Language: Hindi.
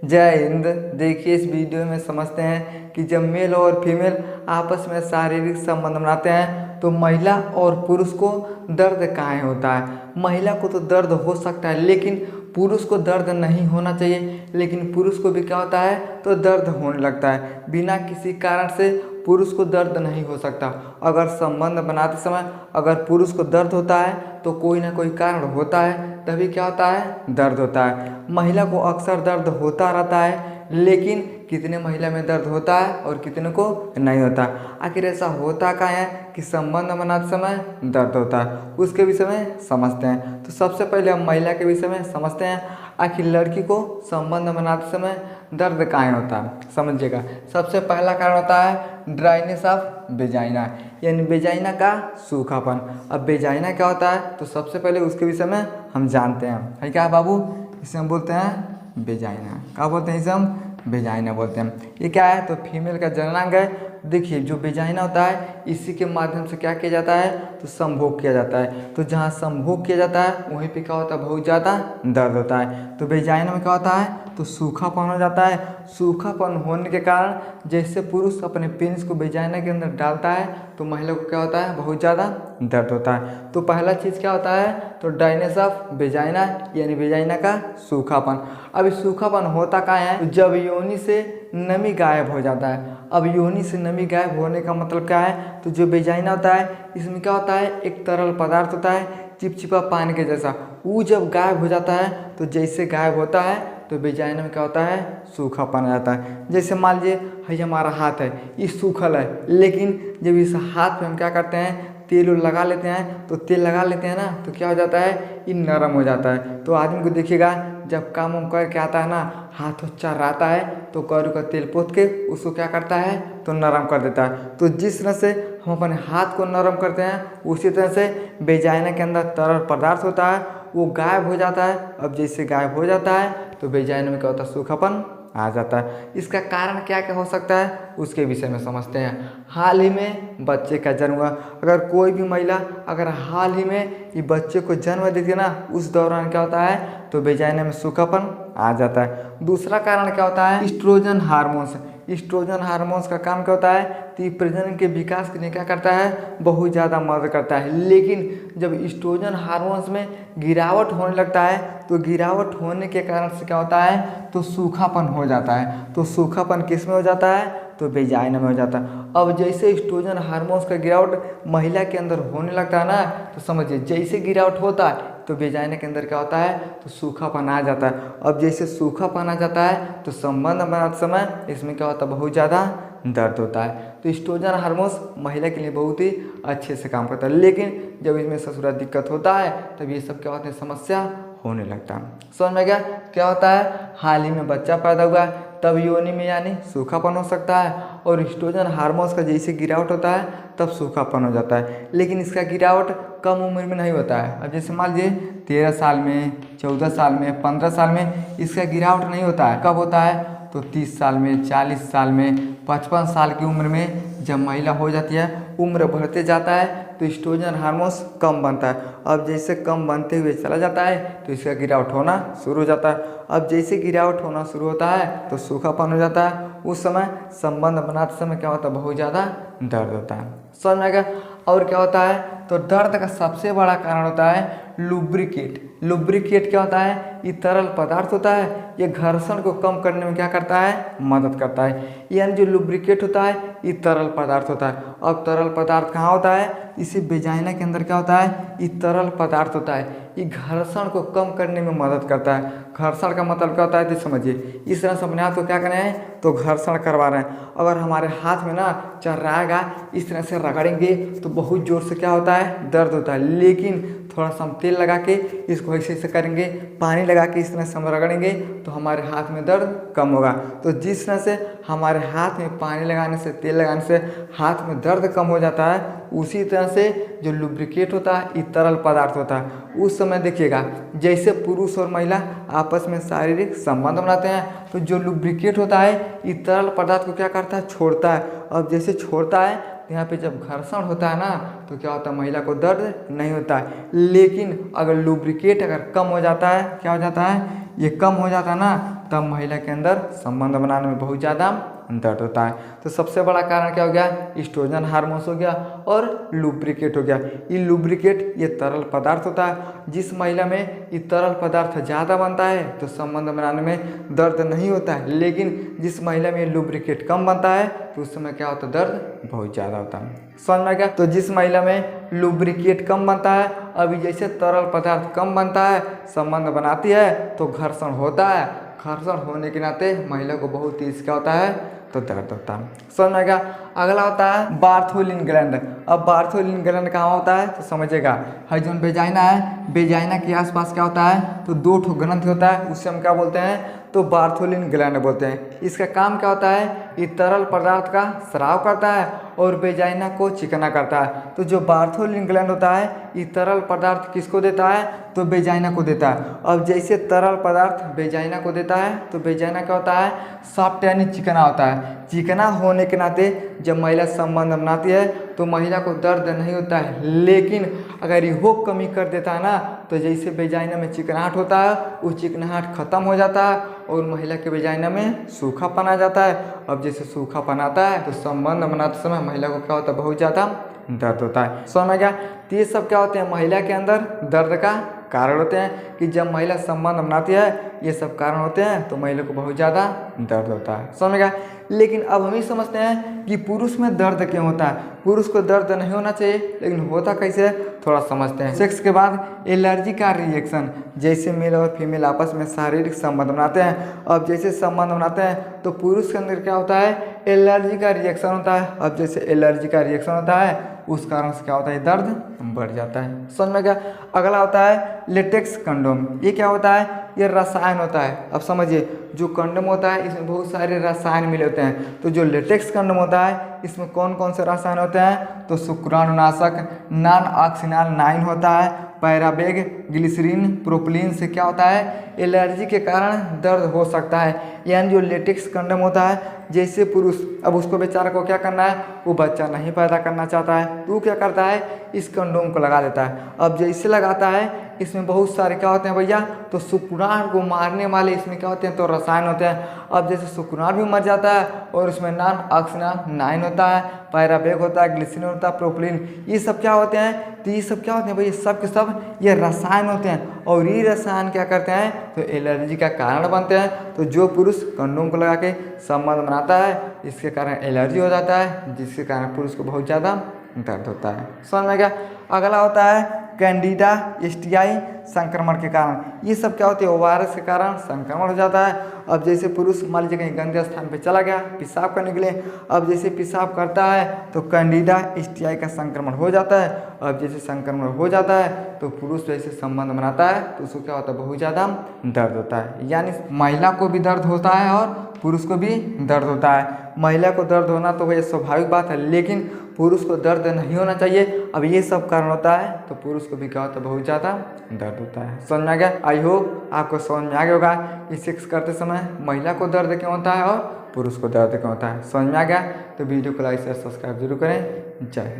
जय हिंद। देखिए, इस वीडियो में समझते हैं कि जब मेल और फीमेल आपस में शारीरिक संबंध बनाते हैं तो महिला और पुरुष को दर्द काहे होता है। महिला को तो दर्द हो सकता है लेकिन पुरुष को दर्द नहीं होना चाहिए, लेकिन पुरुष को भी क्या होता है तो दर्द होने लगता है। बिना किसी कारण से पुरुष को दर्द नहीं हो सकता। अगर संबंध बनाते समय अगर पुरुष को दर्द होता है तो कोई ना कोई कारण होता है, तभी क्या होता है दर्द होता है। महिला को अक्सर दर्द होता रहता है, लेकिन कितने महिला में दर्द होता है और कितने को नहीं होता। आखिर ऐसा होता क्या है कि संबंध बनाते समय दर्द होता है, उसके विषय में समझते हैं। तो सबसे पहले हम महिला के विषय में समझते हैं। आखिर लड़की को संबंध बनाते समय दर्द काहे होता है, समझिएगा। सबसे पहला कारण होता है ड्राइनेस ऑफ वेजाइना, यानी वेजाइना का सूखापन। अब वेजाइना क्या होता है तो सबसे पहले उसके विषय में हम जानते हैं। है क्या बाबू, इसे हम बोलते हैं वेजाइना। क्या बोलते हैं इसे हम वेजाइना बोलते हैं। ये क्या है तो फीमेल का जननांग है। देखिए, जो वेजाइना होता है इसी के माध्यम से क्या किया जाता है तो संभोग किया जाता है। तो जहाँ संभोग किया जाता है वहीं पे क्या होता है बहुत ज़्यादा दर्द होता है। तो वेजाइना में क्या होता है तो सूखापन हो जाता है। सूखापन होने के कारण जैसे पुरुष अपने पेनिस को वेजाइना के अंदर डालता है तो महिला को क्या होता है बहुत ज़्यादा दर्द होता है। तो पहला चीज़ क्या होता है तो ड्राइनेस ऑफ वेजाइना, यानी वेजाइना का सूखापन। अब इस सूखापन होता क्या है जब योनि से नमी गायब हो जाता है। अब योनि से नमी गायब होने का मतलब क्या है तो जो वेजाइना होता है इसमें क्या होता है एक तरल पदार्थ होता है चिपचिपा पानी के जैसा। वो जब गायब हो जाता है तो जैसे गायब होता है तो वेजाइना में क्या होता है सूखापन आ जाता है। जैसे मान लीजिए ये हमारा हाथ है, ये सूखल है, लेकिन जब इस हाथ में हम क्या करते हैं तेल लगा लेते हैं तो तेल लगा लेते हैं ना तो क्या हो जाता है ये नरम हो जाता है। तो आदमी को देखिएगा जब काम वाम करके आता है ना हाथ चर्राता है तो करू का तेल पोत के उसको क्या करता है तो नरम कर देता है। तो जिस तरह से हम अपने हाथ को नरम करते हैं उसी तरह से वेजाइना के अंदर तरल पदार्थ होता है वो गायब हो जाता है। अब जैसे गायब हो जाता है तो वेजाइना में क्या होता है सूखापन आ जाता है। इसका कारण क्या क्या हो सकता है उसके विषय में समझते हैं। हाल ही में बच्चे का जन्म हुआ, अगर कोई भी महिला अगर हाल ही में ये बच्चे को जन्म देती है ना उस दौरान क्या होता है तो वेजाइना में सूखापन आ जाता है। दूसरा कारण क्या होता है ईस्ट्रोजन हार्मोन्स। ईस्ट्रोजन हार्मोन्स का काम क्या होता है तो प्रजनन के विकास के लिए क्या करता है बहुत ज़्यादा मदद करता है। लेकिन जब ईस्ट्रोजन हार्मोन्स में गिरावट होने लगता है तो गिरावट होने के कारण से क्या होता है तो सूखापन हो जाता है। तो सूखापन किस में हो जाता है तो वेजाइना में हो जाता है। अब जैसे ईस्ट्रोजन हार्मोन्स का गिरावट महिला के अंदर होने लगता है ना तो समझिए जैसे गिरावट होता है तो वेजाइना के अंदर क्या होता है तो सूखापन आ जाता है। अब जैसे सूखापन आ जाता है तो संबंध बनाते समय इसमें क्या होता है बहुत ज़्यादा दर्द होता है। तो ईस्ट्रोजन हार्मोन्स महिला के लिए बहुत ही अच्छे से काम करता है, लेकिन जब इसमें ससुरा दिक्कत होता है तब ये सब क्या होते हैं समस्या होने लगता है। समझ में गया क्या होता है हाल ही में बच्चा पैदा हुआ तब योनि में यानी सूखापन हो सकता है और ईस्ट्रोजन हार्मोन्स का जैसे गिरावट होता है तब सूखापन हो जाता है। लेकिन इसका गिरावट कम उम्र में नहीं होता है। अब जैसे मान लीजिए 13 साल में 14 साल में 15 साल में इसका गिरावट नहीं होता है। कब होता है तो 30 साल में 40 साल में 55 साल की उम्र में जब महिला हो जाती है उम्र बढ़ते जाता है तो ईस्ट्रोजन हार्मोन्स कम बनता है। अब जैसे कम बनते हुए चला जाता है तो इसका गिरावट होना शुरू हो जाता है। अब जैसे गिरावट होना शुरू होता है तो सूखापन हो जाता है। उस समय संबंध बनाते समय क्या होता है बहुत ज़्यादा दर्द होता है। समझ में आ गया। और क्या होता है तो दर्द का सबसे बड़ा कारण होता है लुब्रिकेट। लुब्रिकेट क्या होता है ये तरल पदार्थ होता है, ये घर्षण को कम करने में क्या करता है मदद करता है। यानी जो लुब्रिकेट होता है ये तरल पदार्थ होता है। अब तरल पदार्थ कहाँ होता है इसी वेजाइना के अंदर क्या होता है ये तरल पदार्थ होता है। ये घर्षण को कम करने में मदद करता है। घर्षण का मतलब क्या होता है तो समझिए इस तरह से अपने हाथ को क्या कर रहे हैं तो घर्षण करवा रहे हैं। अगर हमारे हाथ में ना चर्राएगा इस तरह से रगड़ेंगे तो बहुत ज़ोर से क्या होता है दर्द होता है। लेकिन थोड़ा सा हम तेल लगा के इसको ऐसे ऐसे करेंगे, पानी लगा के इस तरह से हम रगड़ेंगे तो हमारे हाथ में दर्द कम होगा। तो जिस तरह से हमारे हाथ में पानी लगाने से तेल लगाने से हाथ में दर्द कम हो जाता है उसी तरह से जो लुब्रिकेट होता है ये तरल पदार्थ होता है। उस समय देखिएगा जैसे पुरुष और महिला आपस में शारीरिक संबंध बनाते हैं तो जो लुब्रिकेट होता है ये तरल पदार्थ को क्या करता है, छोड़ता है। अब जैसे छोड़ता है तो यहाँ पे जब घर्षण होता है ना तो क्या होता है, महिला को दर्द नहीं होता है। लेकिन अगर लुब्रिकेट अगर कम हो जाता है, क्या हो जाता है, ये कम हो जाता है ना, तब महिला के अंदर संबंध बनाने में बहुत ज़्यादा दर्द होता है। तो सबसे बड़ा कारण क्या हो गया, एस्ट्रोजन हार्मोन्स हो गया और लुब्रिकेट हो गया। ये लुब्रिकेट ये तरल पदार्थ होता है। जिस महिला में ये तरल पदार्थ ज़्यादा बनता है तो संबंध बनाने में दर्द नहीं होता है। लेकिन जिस महिला में लुब्रिकेट कम बनता है तो उस समय क्या होता है, दर्द बहुत ज़्यादा होता है। समझ में क्या, तो जिस महिला में लुब्रिकेट कम बनता है, अभी जैसे तरल पदार्थ कम बनता है, संबंध बनाती है तो घर्षण होता है। घर्षण होने के नाते महिला को बहुत तेज क्या होता है, तो दर्द होता है। समझ में आएगा। अगला होता है बार्थोलिन ग्लैंड। अब बार्थोलिन ग्लैंड कहाँ होता है तो समझिएगा, है जो वेजाइना है, वेजाइना के आसपास क्या होता है, तो 2 ठो ग्रंथि होता है, उससे हम क्या बोलते हैं, तो बार्थोलिन ग्लैंड बोलते हैं। इसका काम क्या होता है, ये तरल पदार्थ का स्राव करता है और वेजाइना को चिकना करता है। तो जो बार्थोलिन ग्लैंड होता है ये तरल पदार्थ किसको देता है, तो वेजाइना को देता है। अब जैसे तरल पदार्थ वेजाइना को देता है तो वेजाइना क्या होता है, सॉफ्ट यानी चिकना होता है। चिकना होने के नाते जब महिला संबंध बनाती है तो महिला को दर्द नहीं होता है। लेकिन अगर ये हो कमी कर देता है ना, तो जैसे वेजाइना में चिकनाहट होता है वो चिकनाहट खत्म हो जाता है और महिला के वेजाइना में सूखापन आ जाता है। अब जैसे सूखापन आता है तो संबंध बनाते समय महिला को क्या होता है, बहुत ज़्यादा दर्द होता है। समझ में गया। तो ये सब क्या होते हैं, महिला के अंदर दर्द का कारण होते हैं कि जब महिला संबंध बनाती है ये सब कारण होते हैं तो महिला को बहुत ज़्यादा दर्द होता है। समझ में गया। लेकिन अब हम ही समझते हैं कि पुरुष में दर्द क्यों होता है। पुरुष को दर्द नहीं होना चाहिए, लेकिन होता कैसे थोड़ा समझते हैं। सेक्स के बाद एलर्जी का रिएक्शन, जैसे मेल और फीमेल आपस में शारीरिक संबंध बनाते हैं। अब जैसे संबंध बनाते हैं तो पुरुष के अंदर क्या होता है, एलर्जी का रिएक्शन होता है। अब जैसे एलर्जी का रिएक्शन होता है उस कारण से क्या होता है, दर्द बढ़ जाता है। समझ में क्या। अगला होता है लेटेक्स कंडोम। ये क्या होता है, ये रसायन होता है। अब समझिए जो कंडोम होता है इसमें बहुत सारे रसायन मिले होते हैं। तो जो लेटेक्स कंडोम होता है इसमें कौन कौन से रसायन होते हैं, तो शुक्राणुनाशक नॉन ऑक्सिनल 9 होता है, पैराबेग, ग्लिसरीन, प्रोपिलीन से क्या होता है, एलर्जी के कारण दर्द हो सकता है। यानी जो लेटेक्स कंडोम होता है, जैसे पुरुष अब उसको बेचारा को क्या करना है, वो बच्चा नहीं पैदा करना चाहता है तो क्या करता है, इस कंडोम को लगा देता है। अब जैसे लगाता है इसमें बहुत सारे क्या होते हैं भैया, तो शुक्राणु को मारने वाले इसमें क्या होते हैं, तो रसायन होते हैं। अब जैसे शुक्राणु भी मर जाता है और उसमें नॉन ऑक्सिनल 9 होता है, पैराबेग होता है, ग्लिसरीन होता है, प्रोपिलीन, ये सब क्या होते हैं, तो ये सब क्या होते हैं भैया, सब के सब ये रसायन होते हैं। और ये रसायन क्या करते हैं, तो एलर्जी का कारण बनते हैं। तो जो पुरुष कंडोम को लगा के संबंध बनाता है इसके कारण एलर्जी हो जाता है, जिसके कारण पुरुष को बहुत ज़्यादा दर्द होता है। समझ में गया। अगला होता है कैंडिडा एस्टियाई संक्रमण के कारण। ये सब क्या होती है, वायरस के कारण संक्रमण हो जाता है। अब जैसे पुरुष मान लीजिए कहीं गंदे स्थान पे चला गया पेशाब करने के लिए, अब जैसे पेशाब करता है तो कैंडिडा एस्टियाई का संक्रमण हो जाता है। अब जैसे संक्रमण हो जाता है तो पुरुष जैसे संबंध बनाता है तो उसको क्या होता है, बहुत ज़्यादा दर्द होता है। यानी महिला को भी दर्द होता है और पुरुष को भी दर्द होता है। महिला को दर्द होना तो वह स्वाभाविक बात है, लेकिन पुरुष को दर्द नहीं होना चाहिए। अब ये सब कारण होता है तो पुरुष को भी क्या होता है, बहुत ज़्यादा दर्द होता है। समझ में आ गया। आई होप आपको समझ में आ गया होगा कि सेक्स करते समय महिला को दर्द क्यों होता है और पुरुष को दर्द क्यों होता है। समझ में आ गया तो वीडियो को लाइक शेयर सब्सक्राइब जरूर करें। जय हिंद।